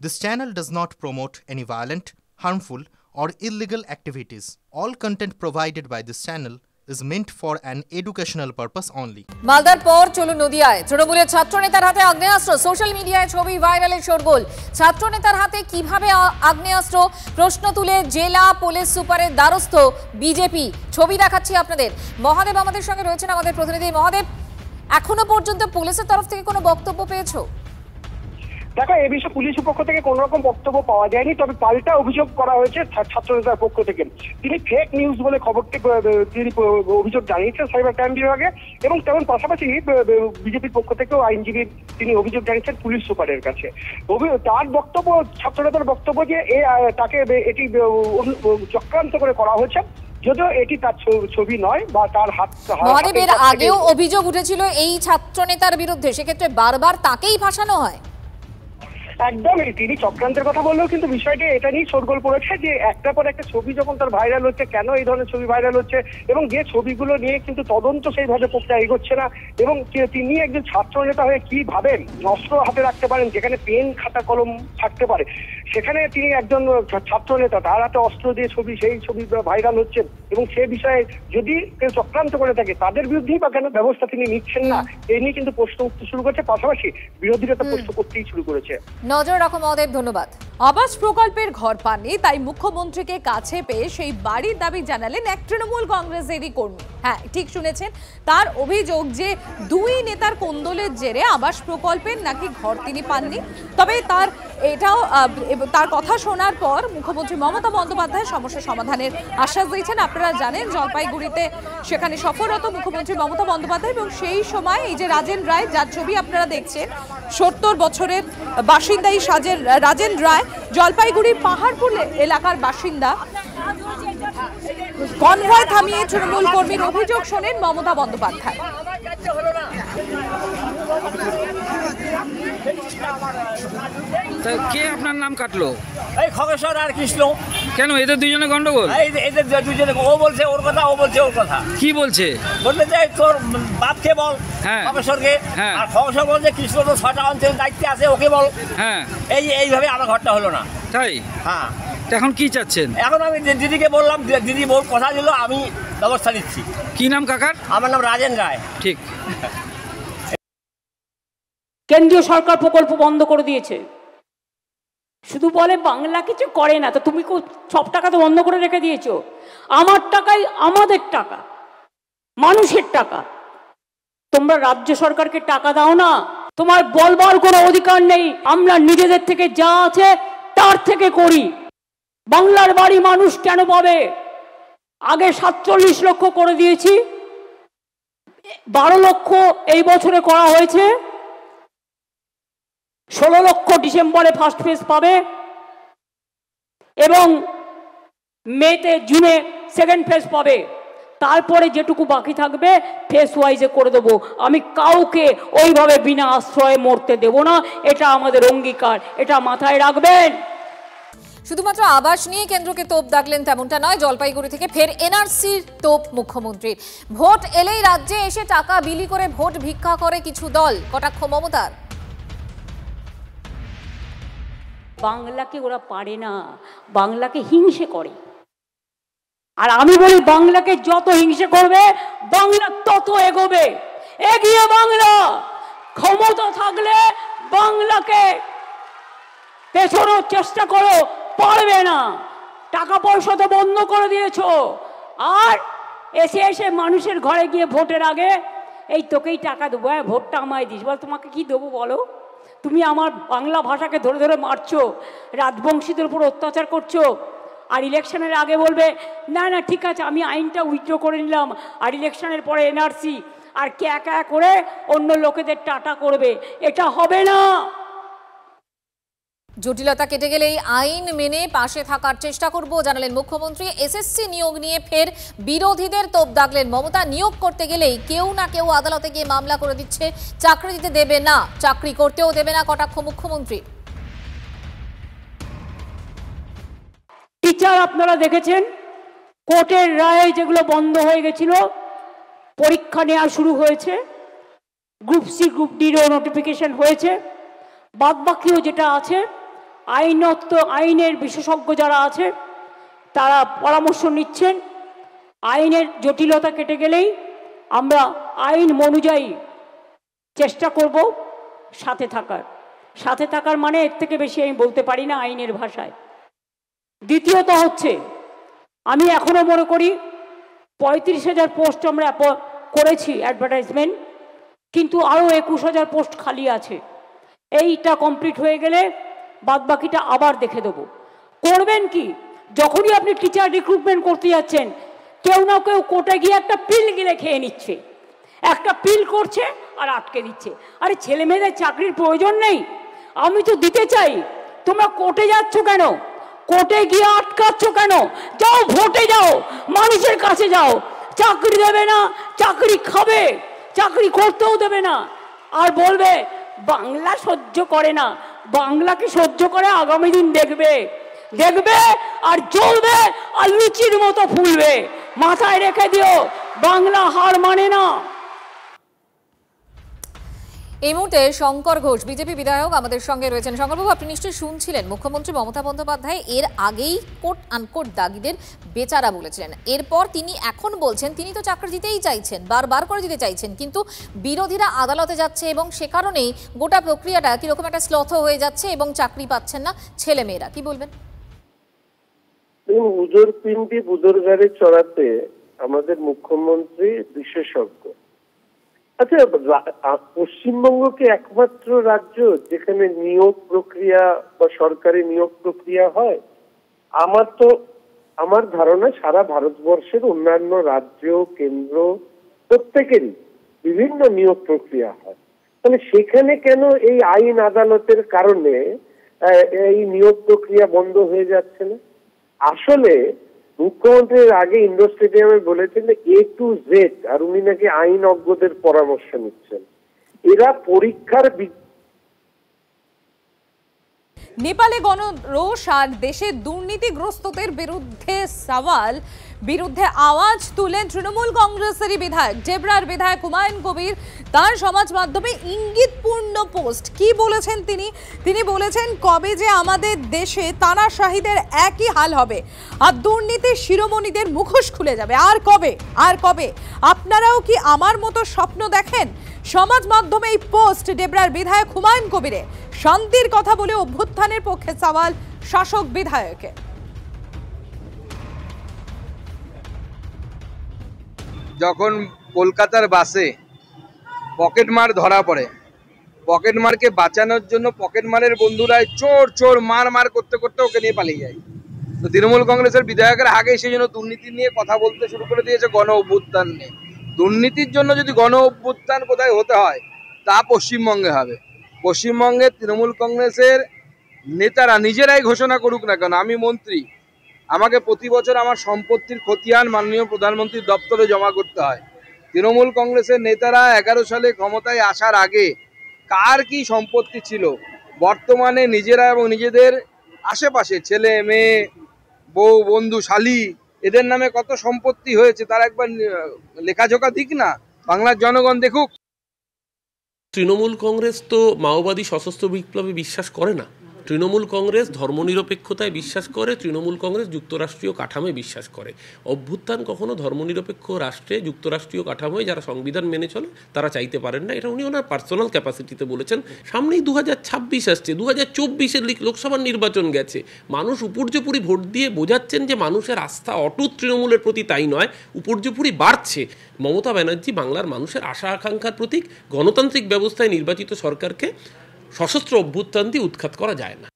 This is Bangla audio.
This channel does not promote any violent, harmful, or illegal activities. All content provided by this channel is meant for an educational purpose only. মালদার পর চলুন নদিয়ায়। তৃণমূলের ছাত্রনেতার হাতে আগ্নেয়াস্ত্র, সোশ্যাল মিডিয়ায় ছবি ভাইরালের শোরগোল। ছাত্রনেতার হাতে কিভাবে আগ্নেয়াস্ত্র, প্রশ্ন তুলে জেলা পুলিশ সুপারের দ্বারস্থ বিজেপি। ছবি দেখাচ্ছি আপনাদের। মহাদেব আমাদের সঙ্গে রয়েছেন, আমাদের প্রতিনিধি। মহাদেব, এখনো পর্যন্ত পুলিশের তরফ থেকে কোনো বক্তব্য পেয়েছো? দেখো, এই বিষয়ে পুলিশের পক্ষ থেকে কোন রকম বক্তব্য পাওয়া যায়নি, তবে পাল্টা অভিযোগ করা হয়েছে ছাত্রনেতার পক্ষ থেকে। তিনি ফেক নিউজ বলে খবরটি তিনি অভিযোগ জানিয়েছেন সাইবার ক্রাইম বিভাগে, এবং তেমন পাশাপাশি বিজেপির পক্ষ থেকেও আইনজীবী তিনি অভিযোগ জানিয়েছেন পুলিশ সুপারের কাছে। তার বক্তব্য, ছাত্রনেতার বক্তব্য যে তাকে এটি চক্রান্ত করে করা হয়েছে, যদিও এটি তার ছবি নয় বা তার হাত। মহাদেবের আগেও অভিযোগ উঠেছিল এই ছাত্রনেতার বিরুদ্ধে, সেক্ষেত্রে বারবার তাকেই ফাঁসানো হয়। একদমই, তিনি চক্রান্তের কথা বললেও কিন্তু বিষয়টি এটা নিয়ে শোরগোল পড়েছে যে একটা পর একটা ছবি যখন তার ভাইরাল হচ্ছে, কেন এই ধরনের ছবি ভাইরাল হচ্ছে, এবং যে ছবিগুলো নিয়ে কিন্তু তদন্ত সেইভাবে প্রক্রিয়া এগোচ্ছে না, এবং তিনি একজন ছাত্র নেতা হয়ে কি ভাবেন অস্ত্র হাতে রাখতে পারেন, যেখানে পেন খাতা কলম থাকতে পারে, সেখানে তিনি একজন ছাত্র নেতা, তার হাতে অস্ত্র দিয়ে সেই ছবি ভাইরাল হচ্ছে, এবং সে বিষয়ে যদি কেউ চক্রান্ত করে থাকে তাদের বিরুদ্ধেই বা কেন ব্যবস্থা তিনি নিচ্ছেন না, এই নিয়ে কিন্তু প্রশ্ন উঠতে শুরু করেছে, পাশাপাশি বিরোধীরা তো প্রশ্ন করতেই শুরু করেছে। নজর রাখো মহাদেব, ধন্যবাদ। আবাস প্রকল্পের ঘর পাননি, তাই মুখ্যমন্ত্রীকে কাছে পেয়ে সেই বাড়ির দাবি জানালেন এক তৃণমূল কংগ্রেসেরই কর্মী। হ্যাঁ, ঠিক শুনেছেন, তার অভিযোগ যে দুই নেতার কোন্দলের জেরে আবাস প্রকল্পের নাকি ঘর তিনি পাননি। তবে তার কথা শোনার পর মুখ্যমন্ত্রী মমতা বন্দ্যোপাধ্যায় সমস্যা সমাধানের আশ্বাস দিয়েছেন। আপনারা জানেন, জলপাইগুড়িতে সেখানে সফররত মুখ্যমন্ত্রী মমতা বন্দ্যোপাধ্যায়, এবং সেই সময় এই যে রাজেন রায়, যার ছবি আপনারা দেখছেন, 70 বছরের বাসিন্দা এই রাজেন রায়, জলপাইগুড়ির পাহাড়পুর এলাকার বাসিন্দা, কনভয় থামিয়ে তৃণমূল কর্মীর অভিযোগ শোনেন মমতা বন্দ্যোপাধ্যায়। কে আপনার নাম কাটলো? এই খগেশ্বর আর কৃষ্ণ। কেন এদের দুজনে গন্ডগোল? এদের দুজনে, ও বলছে ওর কথা, ও বলছে ওর কথা। কি বলছে? বলতে চাই তোর বাপকে বল, হ্যাঁ খগেশ্বরকে, হ্যাঁ। আর খগেশ্বর বলছে কৃষ্ণ তো 6টা অঞ্চলের দায়িত্বে আছে, ওকে বল। হ্যাঁ, এইভাবে আমার ঘরটা হলো না। তাই? হ্যাঁ। এখন কি চাচ্ছেন? এখন আমি দিদিকে বললাম, দিদি বোর কথা দিল, আমি ব্যবস্থা নিচ্ছি। কি নাম কাকার? আমার নাম রাজেন রায়। ঠিক। কেন্দ্রীয় সরকার প্রকল্প বন্ধ করে দিয়েছে, শুধু বলে বাংলা কিছু করে না। তো তুমি সব টাকা তো বন্ধ করে রেখে দিয়েছো। আমার টাকাই আমাদের টাকা, মানুষের টাকা। তোমরা রাজ্য সরকারকে টাকা দাও না, তোমার বলবার কোনো অধিকার নেই। আমরা নিজেদের থেকে যা আছে তার থেকে করি। বাংলার বাড়ি মানুষ কেন পাবে? আগে 47 লক্ষ করে দিয়েছি, 12 লক্ষ এই বছরে করা হয়েছে, 16 লক্ষ ডিসেম্বরে ফার্স্ট ফেজ পাবে, এবং মেতে জুনে সেকেন্ড ফেজ পাবে। তারপরে যেটুকু বাকি থাকবে ফেজ ওয়াইজে করে দেবো। আমি কাউকে ওইভাবে বিনা আশ্রয়ে মরতে দেব না, এটা আমাদের অঙ্গীকার, এটা মাথায় রাখবেন। শুধুমাত্র আবাস নিয়ে কেন্দ্রকে তোপ দাগলেন তেমনটা নয়, জলপাইগুড়ি থেকে ফের এনআরসির তোপ মুখ্যমন্ত্রীর। ভোট এলেই রাজ্যে এসে টাকা বিলি করে ভোট ভিক্ষা করে কিছু দল, কটাক্ষ মমতার। বাংলাকে ওরা পারে না, বাংলাকে হিংসে করে। আর আমি বলি, বাংলাকে যত হিংসে করবে বাংলা তত এগোবে। এগিয়ে বাংলা, ক্ষমতা থাকলে বাংলাকে পেছানোর চেষ্টা করো, পারবে না। টাকা পয়সা তো বন্ধ করে দিয়েছো, আর এসে মানুষের ঘরে গিয়ে ভোটের আগে এই তোকেই টাকা দেবো, হ্যাঁ ভোটটা আমায় দিস। বল, তোমাকে কি দেবো বলো? তুমি আমার বাংলা ভাষাকে ধরে ধরে মারছো, রাজবংশীদের উপর অত্যাচার করছো, আর ইলেকশনের আগে বলবে না না ঠিক আছে আমি আইনটা উইথড্র করে নিলাম, আর ইলেকশনের পরে এনআরসি, আর ক্যা করে অন্য লোকেদের টাটা করবে। এটা হবে না। জটিলতা কেটে গেলেই আইন মেনে পাশে থাকার চেষ্টা করব জানালেন মুখ্যমন্ত্রী। এসএসসি নিয়োগ নিয়ে ফের বিরোধীদের তোপ দাগলেন মমতা। নিয়োগ করতে গেলেই কেউ না কেউ আদালতে গিয়ে মামলা করে দিচ্ছে, চাকরি দিতে দেবে না, চাকরি করতেও দেবে না, কটাক্ষ মুখ্যমন্ত্রী। টিচার আপনারা দেখেছেন, কোর্টের রায়ে যেগুলো বন্ধ হয়ে গেছিল, পরীক্ষা নেওয়া শুরু হয়েছে, গ্রুপ সি গ্রুপ ডিরও নোটিফিকেশন হয়েছে, বাদবাকিও যেটা আছে আইনের বিশেষজ্ঞ যারা আছে তারা পরামর্শ নিচ্ছেন। আইনের জটিলতা কেটে গেলেই আমরা আইন অনুযায়ী চেষ্টা করব সাথে থাকার মানে এর থেকে বেশি আমি বলতে পারি না আইনের ভাষায়। দ্বিতীয়ত হচ্ছে, আমি এখনো মনে করি 35,000 পোস্ট আমরা করেছি অ্যাডভার্টাইজমেন্ট, কিন্তু আরও 21,000 পোস্ট খালি আছে। এইটা কমপ্লিট হয়ে গেলে বাদবাকিটা আবার দেখে দেবো। করবেন কি, যখনই আপনি টিচার রিক্রুটমেন্ট করতে যাচ্ছেন, কেউ না কেউ কোর্টে গিয়ে একটা পিল গিলে খেয়ে নিচ্ছে, একটা পিল করছে আর আটকে দিচ্ছে। আরে ছেলে মেয়েদের চাকরির প্রয়োজন নেই, আমি তো দিতে চাই, তোমরা কোর্টে যাচ্ছ কেন? কোর্টে গিয়ে আটকাচ্ছ কেন? যাও ভোটে যাও, মানুষের কাছে যাও। চাকরি দেবে না, চাকরি খাবে, চাকরি করতেও দেবে না, আর বলবে বাংলা সহ্য করে না। বাংলাকে সহ্য করে আগামী দিন দেখবে আর জ্বলবে আর লুচির মতো ফুলবে। মাথায় রেখে দিও, বাংলা হার মানে না। এই মুহূর্তে শঙ্কর ঘোষ বিজেপি বিধায়ক আমাদের সঙ্গে রয়েছেন। শঙ্করবাবু, আপনি নিশ্চয়ই শুনছিলেন মুখ্যমন্ত্রী মমতা বন্দ্যোপাধ্যায় এর আগেই কোট আনকোট দাগিদের বেচারা বলেছিলেন। এরপর তিনি এখন বলছেন তিনি তো চাকরি দিতেই চাইছেন, বারবার করে দিতে চাইছেন, কিন্তু বিরোধীরা আদালতে যাচ্ছে এবং সে কারণেই গোটা প্রক্রিয়াটা কিরকম একটা স্লথ হয়ে যাচ্ছে এবং চাকরি পাচ্ছেন না ছেলেমেয়েরা। কি বলবেন? উজোর পিণ্ডি বুদোর গাড়ি চড়াতে আমাদের মুখ্যমন্ত্রী বিশেষজ্ঞ। আচ্ছা, পশ্চিমবঙ্গ কি একমাত্র রাজ্য যেখানে নিয়োগ প্রক্রিয়া বা সরকারি নিয়োগ প্রক্রিয়া হয়? আমার ধারণা সারা ভারতবর্ষের অন্যান্য রাজ্য, কেন্দ্র প্রত্যেকেরই বিভিন্ন নিয়োগ প্রক্রিয়া হয়। তাহলে সেখানে কেন এই আইন আদালতের কারণে এই নিয়োগ প্রক্রিয়া বন্ধ হয়ে যাচ্ছে না? আসলে মুখ্যমন্ত্রীর আগে ইন্ডোর স্টেডিয়ামে বলেছেন A to Z, আর উনি নাকি আইন অজ্ঞদের পরামর্শ নিচ্ছেন। এরা পরীক্ষার নেপালে গণরোষ আর দেশের দুর্নীতিগ্রস্তদের বিরুদ্ধে আওয়াজ তুলেন তৃণমূল কংগ্রেসেরই বিধায়ক ডেবরার বিধায়ক হুমায়ুন কবির। তার সমাজ মাধ্যমে ইঙ্গিতপূর্ণ পোস্ট। কি বলেছেন তিনি বলেছেন, কবে যে আমাদের দেশে তানাশাহীদের একই হাল হবে আর দুর্নীতির শিরোমণিদের মুখোশ খুলে যাবে? আর কবে? আপনারাও কি আমার মতো স্বপ্ন দেখেন? সমাজ মাধ্যমে এই পোস্ট ডেবরার বিধায়ক হুমায়ুন কবিরে। শান্তির কথা বলে অভ্যুত্থানের পক্ষে সওয়াল শাসক বিধায়কের। যখন কলকাতার বাসে পকেটমার ধরা পড়ে, পকেটমারকে বাঁচানোর জন্য পকেটমারের বন্ধুরা চোর মার করতে করতে ওকে নিয়ে পালিয়ে যায়। তো তৃণমূল কংগ্রেসের বিধায়কের আগে সেই জন্য দুর্নীতি নিয়ে কথা বলতে শুরু করে দিয়েছে, গণ অভ্যুত্থান নিয়ে। দুর্নীতির জন্য যদি গণ অভ্যুত্থান কোথায় হতে হয়, তা পশ্চিমবঙ্গে হবে। পশ্চিমবঙ্গে তৃণমূল কংগ্রেসের নেতারা নিজেরাই ঘোষণা করুক না কেন, আমি মন্ত্রী, আমাকে প্রতি বছর আমার সম্পত্তির খতিয়ান মাননীয় প্রধানমন্ত্রীর দপ্তরে জমা করতে হয়। তৃণমূল কংগ্রেসের নেতারা 11 সালে ক্ষমতায় আসার আগে কার কি সম্পত্তি ছিল, বর্তমানে নিজেরা এবং নিজেদের আশেপাশে ছেলে মেয়ে, বউ, বন্ধু, শালি, এদের নামে কত সম্পত্তি হয়েছে তার একবার লেখাজোখা দিক না, বাংলার জনগণ দেখুক। তৃণমূল কংগ্রেস তো মাওবাদী সশস্ত্র বিপ্লবে বিশ্বাস করে না। তৃণমূল কংগ্রেস ধর্মনিরপেক্ষতায় বিশ্বাস করে, তৃণমূল কংগ্রেস যুক্তরাষ্ট্রীয় কাঠামোয় বিশ্বাস করে। অভ্যুত্থান কখনো ধর্মনিরপেক্ষ রাষ্ট্রে যুক্তরাষ্ট্রীয় কাঠামোয় যারা সংবিধান মেনে চলে তারা চাইতে পারেন না। এটা উনি ওনার পার্সোনাল ক্যাপাসিটিতে বলেছেন। সামনেই 2026 আসছে, 2024-এর লোকসভার নির্বাচন গেছে। মানুষ উপর্যুপরি ভোট দিয়ে বোঝাচ্ছেন যে মানুষের আস্থা অটুট তৃণমূলের প্রতি, তাই নয় উপর্যুপরি বাড়ছে। মমতা ব্যানার্জি বাংলার মানুষের আশা আকাঙ্ক্ষার প্রতীক। গণতান্ত্রিক ব্যবস্থায় নির্বাচিত সরকারকে সশস্ত্র অভ্যুত্থান দিয়ে উৎখাত করা যায় না।